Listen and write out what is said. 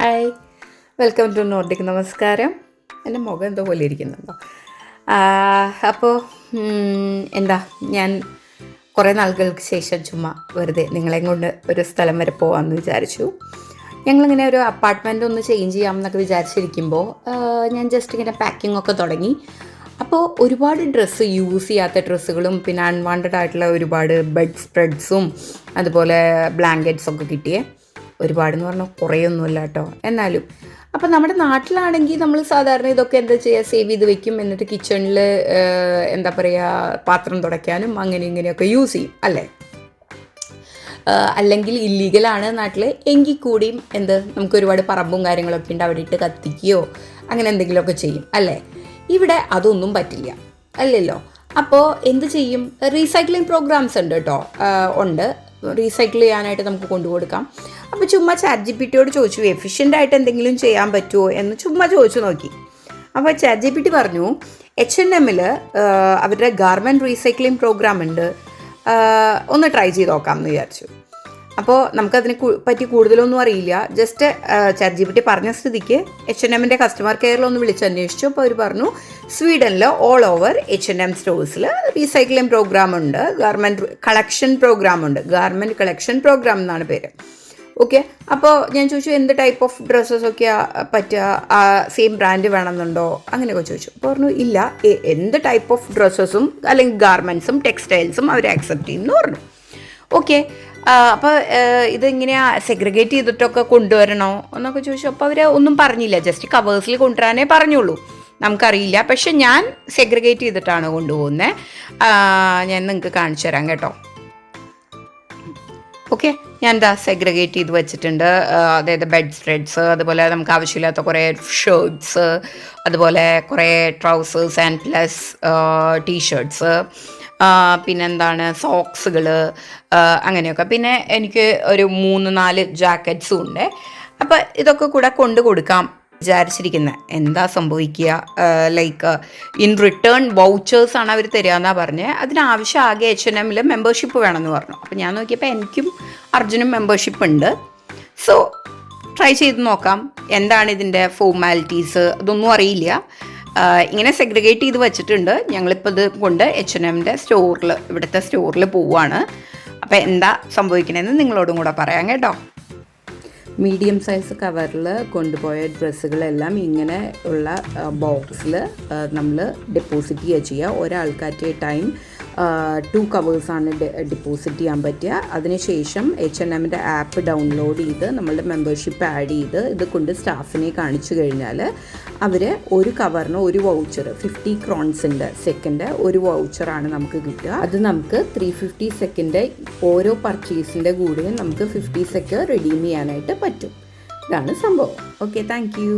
Hi, welcome to Nordic. നമസ്കാരം. എൻ്റെ മുഖം എന്തോ പോലെ ഇരിക്കുന്നുണ്ടോ? അപ്പോൾ എന്താ, ഞാൻ കുറേ നാളുകൾക്ക് ശേഷം ചുമ്മാ വെറുതെ നിങ്ങളെയും കൊണ്ട് ഒരു സ്ഥലം വരെ പോകാമെന്ന് വിചാരിച്ചു. ഞങ്ങളിങ്ങനെ ഒരു അപ്പാർട്ട്മെൻ്റ് ഒന്ന് ചേഞ്ച് ചെയ്യാമെന്നൊക്കെ വിചാരിച്ചിരിക്കുമ്പോൾ ഞാൻ ജസ്റ്റ് ഇങ്ങനെ പാക്കിംഗ് ഒക്കെ തുടങ്ങി. അപ്പോൾ ഒരുപാട് ഡ്രസ്സ്, യൂസ് ചെയ്യാത്ത ഡ്രസ്സുകളും പിന്നെ അൺവാണ്ടഡ് ആയിട്ടുള്ള ഒരുപാട് ബെഡ് സ്പ്രെഡ്സും അതുപോലെ ബ്ലാങ്കറ്റ്സൊക്കെ കിട്ടിയേ. ഒരുപാടെന്ന് പറഞ്ഞാൽ കുറേയൊന്നുമില്ല കേട്ടോ, എന്നാലും. അപ്പോൾ നമ്മുടെ നാട്ടിലാണെങ്കിൽ നമ്മൾ സാധാരണ ഇതൊക്കെ എന്താ ചെയ്യുക, സേവ് ചെയ്ത് വെക്കും. എന്നിട്ട് കിച്ചണിൽ എന്താ പറയുക, പാത്രം തുടയ്ക്കാനും അങ്ങനെ ഇങ്ങനെയൊക്കെ യൂസ് ചെയ്യും അല്ലേ. അല്ലെങ്കിൽ ഇല്ലീഗലാണ് നാട്ടിൽ, എങ്കിൽ കൂടിയും നമുക്ക് ഒരുപാട് പറമ്പും കാര്യങ്ങളൊക്കെ ഉണ്ട്, അവിടെ ഇട്ട് കത്തിക്കുകയോ അങ്ങനെ എന്തെങ്കിലുമൊക്കെ ചെയ്യും അല്ലേ. ഇവിടെ അതൊന്നും പറ്റില്ല അല്ലല്ലോ. അപ്പോൾ എന്ത് ചെയ്യും, റീസൈക്ലിംഗ് പ്രോഗ്രാംസ് ഉണ്ട് കേട്ടോ, ഉണ്ട്. റീസൈക്കിൾ ചെയ്യാനായിട്ട് നമുക്ക് കൊണ്ടുകൊടുക്കാം. അപ്പോൾ ചുമ്മാ ChatGPT-യോട് ചോദിച്ചു എഫിഷ്യൻ്റായിട്ട് എന്തെങ്കിലും ചെയ്യാൻ പറ്റുമോ എന്ന് ചുമ്മാ ചോദിച്ചു നോക്കി. അപ്പോൾ ChatGPT പറഞ്ഞു H&M-ൽ അവരുടെ ഗാർമെൻറ്റ് റീസൈക്ലിംഗ് പ്രോഗ്രാം ഉണ്ട്, ഒന്ന് ട്രൈ ചെയ്ത് നോക്കാം എന്ന് വിചാരിച്ചു. അപ്പോൾ നമുക്കതിനെ പറ്റി കൂടുതലൊന്നും അറിയില്ല. ജസ്റ്റ് ChatGPT പറഞ്ഞ സ്ഥിതിക്ക് H&M-ൻ്റെ കസ്റ്റമർ കെയറിലൊന്ന് വിളിച്ചന്വേഷിച്ചു. അപ്പോൾ അവർ പറഞ്ഞു സ്വീഡനിൽ ഓൾ ഓവർ H&M സ്റ്റോഴ്സിൽ റീസൈക്ലിംഗ് പ്രോഗ്രാം ഉണ്ട്, ഗാർമെൻറ്റ് കളക്ഷൻ പ്രോഗ്രാം ഉണ്ട്. ഗാർമെൻറ്റ് കളക്ഷൻ പ്രോഗ്രാം എന്നാണ് പേര്. ഓക്കെ. അപ്പോൾ ഞാൻ ചോദിച്ചു എന്ത് ടൈപ്പ് ഓഫ് ഡ്രസ്സസൊക്കെയാണ് പറ്റുക, സെയിം ബ്രാൻഡ് വേണമെന്നുണ്ടോ അങ്ങനെയൊക്കെ ചോദിച്ചു. അപ്പോൾ പറഞ്ഞു ഇല്ല, എന്ത് ടൈപ്പ് ഓഫ് ഡ്രസ്സസും അല്ലെങ്കിൽ ഗാർമെൻറ്റ്സും ടെക്സ്റ്റൈൽസും അവർ ആക്സെപ്റ്റ് ചെയ്യുമെന്ന് പറഞ്ഞു. ഓക്കെ. അപ്പോൾ ഇതെങ്ങനെയാണ് സെഗ്രിഗേറ്റ് ചെയ്തിട്ടൊക്കെ കൊണ്ടുവരണോ എന്നൊക്കെ ചോദിച്ചു. അപ്പോൾ അവർ ഒന്നും പറഞ്ഞില്ല, ജസ്റ്റ് കവേഴ്സിൽ കൊണ്ടുവരാനേ പറഞ്ഞുള്ളൂ. നമുക്കറിയില്ല, പക്ഷെ ഞാൻ സെഗ്രിഗേറ്റ് ചെയ്തിട്ടാണ് കൊണ്ടുപോകുന്നത്. ഞാൻ നിങ്ങൾക്ക് കാണിച്ചു തരാം കേട്ടോ. ഓക്കെ, ഞാൻ എന്താ സെഗ്രിഗേറ്റ് ചെയ്ത് വെച്ചിട്ടുണ്ട്. അതായത് ബെഡ് സ്പ്രെഡ്സ്, അതുപോലെ നമുക്ക് ആവശ്യമില്ലാത്ത കുറേ ഷർട്ട്സ്, അതുപോലെ കുറേ ട്രൗസേഴ്സ് ആൻഡ് പ്ലസ് ടീഷർട്ട്സ്, പിന്നെന്താണ് സോക്സുകൾ, അങ്ങനെയൊക്കെ. പിന്നെ എനിക്ക് ഒരു 3-4 ജാക്കറ്റ്സും ഉണ്ട്. അപ്പോൾ ഇതൊക്കെ കൂടെ കൊണ്ടു കൊടുക്കാം വിചാരിച്ചിരിക്കുന്നത്. എന്താ സംഭവിക്കുക, ലൈക്ക് ഇൻ റിട്ടേൺ വൗച്ചേഴ്സാണ് അവർ തരികയെന്നാണ് പറഞ്ഞത്. അതിനാവശ്യം ആകെ H&M-ൽ മെമ്പർഷിപ്പ് വേണമെന്ന് പറഞ്ഞു. അപ്പോൾ ഞാൻ നോക്കിയപ്പോൾ എനിക്കും അർജുനും മെമ്പർഷിപ്പ് ഉണ്ട്. സോ ട്രൈ ചെയ്ത് നോക്കാം. എന്താണ് ഇതിൻ്റെ ഫോർമാലിറ്റീസ് അതൊന്നും അറിയില്ല. ഇങ്ങനെ സെഗ്രിഗേറ്റ് ചെയ്ത് വെച്ചിട്ടുണ്ട്. ഞങ്ങളിപ്പോൾ ഇത് കൊണ്ട് H&M-ൻ്റെ സ്റ്റോറിൽ, ഇവിടുത്തെ സ്റ്റോറിൽ പോവുകയാണ്. അപ്പോൾ എന്താ സംഭവിക്കണമെന്ന് നിങ്ങളോടും കൂടെ പറയാം കേട്ടോ. മീഡിയം സൈസ് കവറിൽ കൊണ്ടുപോയ ഡ്രസ്സുകളെല്ലാം ഇങ്ങനെ ഉള്ള ബോക്സിൽ നമ്മൾ ഡെപ്പോസിറ്റ് ചെയ്യുക. ഒരാൾക്കാറ്റ് ടൈം 2 കവേഴ്സാണ് ഡെപ്പോസിറ്റ് ചെയ്യാൻ പറ്റുക. അതിനുശേഷം H&M-ൻ്റെ ആപ്പ് ഡൗൺലോഡ് ചെയ്ത് നമ്മളുടെ മെമ്പർഷിപ്പ് ആഡ് ചെയ്ത് ഇത് കൊണ്ട് സ്റ്റാഫിനെ കാണിച്ചു കഴിഞ്ഞാൽ അവർ ഒരു കവറിന് ഒരു വൗച്ചർ 50 ക്രോൺസിൻ്റെ സെക്കൻഡ് ഒരു വൗച്ചറാണ് നമുക്ക് കിട്ടുക. അത് നമുക്ക് 350 സെക്കൻഡ് ഓരോ പർച്ചേസിൻ്റെ കൂടെയും നമുക്ക് 50 സെക്കൻഡ് റിഡീം ചെയ്യാനായിട്ട് പറ്റും. ഇതാണ് സംഭവം. Okay, thank you.